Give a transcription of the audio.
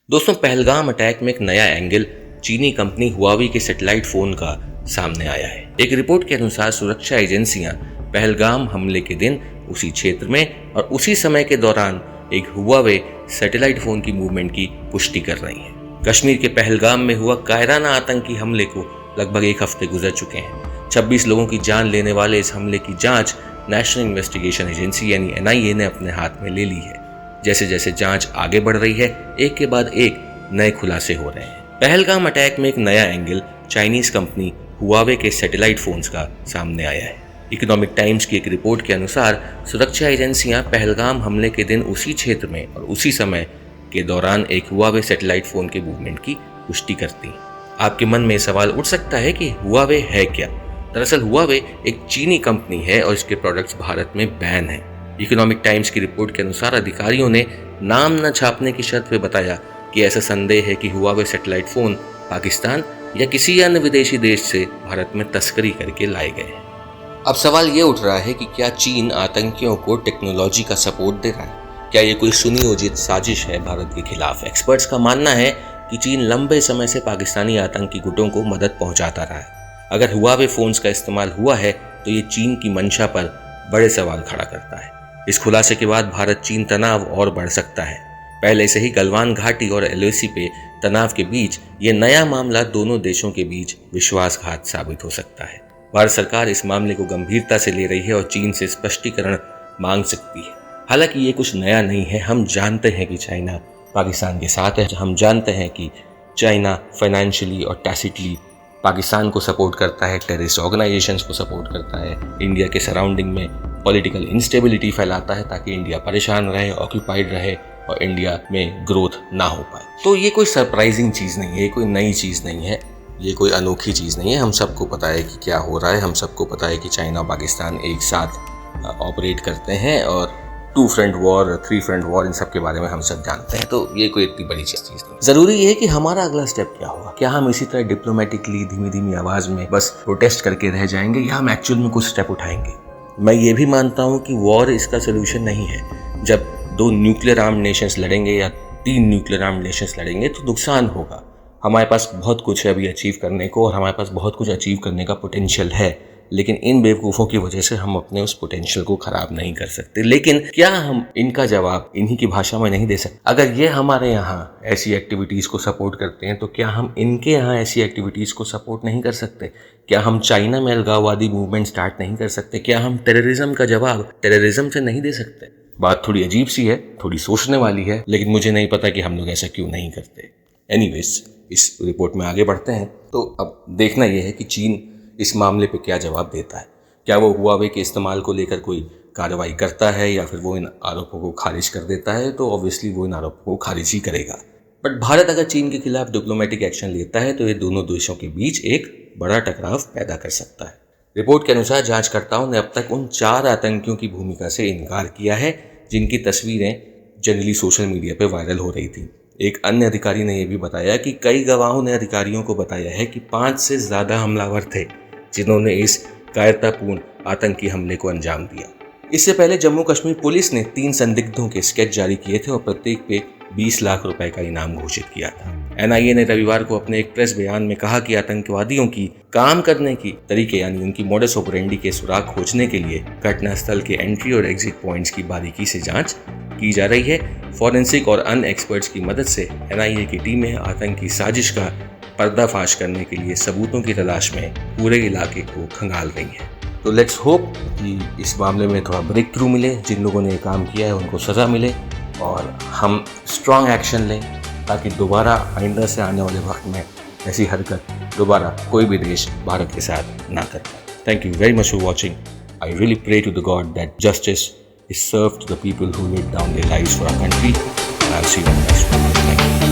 दोस्तों, पहलगाम अटैक में एक नया एंगल चीनी कंपनी हुआवी के सैटेलाइट फोन का सामने आया है। एक रिपोर्ट के अनुसार सुरक्षा एजेंसियां पहलगाम हमले के दिन उसी क्षेत्र में और उसी समय के दौरान एक हुआवे सैटेलाइट फोन की मूवमेंट की पुष्टि कर रही हैं। कश्मीर के पहलगाम में हुआ कायराना आतंकी हमले को लगभग एक हफ्ते गुजर चुके हैं। 26 लोगों की जान लेने वाले इस हमले की जांच नेशनल इन्वेस्टिगेशन एजेंसी यानी NIA ने अपने हाथ में ले ली है। जैसे जैसे जांच आगे बढ़ रही है, एक के बाद एक नए खुलासे हो रहे हैं। पहलगाम अटैक में एक नया एंगल चाइनीज कंपनी हुआवे के सैटेलाइट फोन्स का सामने आया है। इकोनॉमिक टाइम्स की एक रिपोर्ट के अनुसार सुरक्षा एजेंसियां पहलगाम हमले के दिन उसी क्षेत्र में और उसी समय के दौरान एक हुआवे सैटेलाइट फोन के मूवमेंट की पुष्टि करती हैं। आपके मन में सवाल उठ सकता है कि हुआवे है क्या? दरअसल हुआवे एक चीनी कंपनी है और इसके प्रोडक्ट्स भारत में बैन हैं। इकोनॉमिक टाइम्स की रिपोर्ट के अनुसार अधिकारियों ने नाम न छापने की शर्त पे बताया कि ऐसा संदेह है कि हुआवे सैटेलाइट फोन पाकिस्तान या किसी अन्य विदेशी देश से भारत में तस्करी करके लाए गए हैं। अब सवाल ये उठ रहा है कि क्या चीन आतंकियों को टेक्नोलॉजी का सपोर्ट दे रहा है? क्या ये कोई सुनियोजित साजिश है भारत के खिलाफ? एक्सपर्ट्स का मानना है कि चीन लंबे समय से पाकिस्तानी आतंकी गुटों को मदद पहुंचाता रहा है। अगर हुआवे फोन्स का इस्तेमाल हुआ है तो ये चीन की मंशा पर बड़े सवाल खड़ा करता है। इस खुलासे के बाद भारत चीन तनाव और बढ़ सकता है। पहले से ही गलवान घाटी और LAC पे तनाव के बीच ये नया मामला दोनों देशों के बीच विश्वासघात साबित हो सकता है। भारत सरकार इस मामले को गंभीरता से ले रही है और चीन से स्पष्टीकरण मांग सकती है। हालांकि ये कुछ नया नहीं है। हम जानते हैं कि चाइना पाकिस्तान के साथ है। हम जानते हैं कि चाइना फाइनेंशियली और टैसिटली पाकिस्तान को सपोर्ट करता है, टेररिस्ट ऑर्गेनाइजेशंस को सपोर्ट करता है, इंडिया के सराउंडिंग में पॉलिटिकल इंस्टेबिलिटी फैलाता है ताकि इंडिया परेशान रहे, ऑक्यूपाइड रहे और इंडिया में ग्रोथ ना हो पाए। तो ये कोई सरप्राइजिंग चीज़ नहीं है, कोई नई चीज़ नहीं है, ये कोई अनोखी चीज़ नहीं है। हम सबको पता है कि क्या हो रहा है। हम सबको पता है कि चाइना और पाकिस्तान एक साथ ऑपरेट करते हैं और 2 फ्रंट वॉर, 3 फ्रंट वॉर, इन सब के बारे में हम सब जानते हैं। तो ये कोई इतनी बड़ी चीज़ नहीं। ज़रूरी है कि हमारा अगला स्टेप क्या होगा। क्या हम इसी तरह डिप्लोमेटिकली धीमी धीमी आवाज़ में बस प्रोटेस्ट करके रह जाएंगे या हम एक्चुअल में कुछ स्टेप उठाएंगे? मैं ये भी मानता हूँ कि वॉर इसका सोल्यूशन नहीं है। जब 2 न्यूक्लियर आर्म्ड नेशंस लड़ेंगे या 3 न्यूक्लियर आर्म्ड नेशंस लड़ेंगे तो नुकसान होगा। हमारे पास बहुत कुछ है अभी अचीव करने को और हमारे पास बहुत कुछ अचीव करने का पोटेंशियल है, लेकिन इन बेवकूफ़ों की वजह से हम अपने उस पोटेंशियल को खराब नहीं कर सकते। लेकिन क्या हम इनका जवाब इन्हीं की भाषा में नहीं दे सकते? अगर ये हमारे यहाँ ऐसी एक्टिविटीज़ को सपोर्ट करते हैं तो क्या हम इनके यहाँ ऐसी एक्टिविटीज़ को सपोर्ट नहीं कर सकते? क्या हम चाइना में अलगाववादी मूवमेंट स्टार्ट नहीं कर सकते? क्या हम टेररिज्म का जवाब टेररिज्म से नहीं दे सकते? बात थोड़ी अजीब सी है, थोड़ी सोचने वाली है, लेकिन मुझे नहीं पता कि हम लोग ऐसा क्यों नहीं करते। एनीवेज, इस रिपोर्ट में आगे बढ़ते हैं। तो अब देखना यह है कि चीन इस मामले पे क्या जवाब देता है। क्या वो हुआवे के इस्तेमाल को लेकर कोई कार्रवाई करता है या फिर वो इन आरोपों को खारिज कर देता है? तो ऑब्वियसली वो इन आरोपों को खारिज ही करेगा। बट भारत अगर चीन के खिलाफ डिप्लोमेटिक एक्शन लेता है तो ये दोनों देशों के बीच एक बड़ा टकराव पैदा कर सकता है। रिपोर्ट के अनुसार जांचकर्ताओं ने अब तक उन 4 आतंकियों की भूमिका से इनकार किया है जिनकी तस्वीरें जनरली सोशल मीडिया पर वायरल हो रही थी। एक अन्य अधिकारी ने यह भी बताया कि कई गवाहों ने अधिकारियों को बताया है कि 5 से ज़्यादा हमलावर थे जिन्होंने इस कायरतापूर्ण आतंकी हमले को अंजाम दिया। इससे पहले जम्मू कश्मीर पुलिस ने 3 संदिग्धों के स्केच जारी किए थे और प्रत्येक पे 20 लाख रुपए का इनाम घोषित किया था। NIA ने रविवार को अपने एक प्रेस बयान में कहा कि आतंकवादियों की काम करने की तरीके यानी उनकी मोडस ऑपरेंडी के सुराग खोजने के लिए घटनास्थल के एंट्री और एग्जिट पॉइंट्स की बारीकी से जांच की जा रही है। फॉरेंसिक और अन्य एक्सपर्ट्स की मदद से NIA की टीमें आतंकी साजिश का पर्दाफाश करने के लिए सबूतों की तलाश में पूरे इलाके को खंगाल रही है। तो लेट्स होप कि इस मामले में थोड़ा ब्रेक थ्रू मिले, जिन लोगों ने काम किया है उनको सज़ा मिले और हम स्ट्रॉन्ग एक्शन लें ताकि दोबारा आइंदा से आने वाले वक्त में ऐसी हरकत दोबारा कोई भी देश भारत के साथ ना कर पाए। Thank you very much for watching. I really pray to the God that justice is served to the people who laid down their lives for our country. And I'll see you in the next one. Thank you.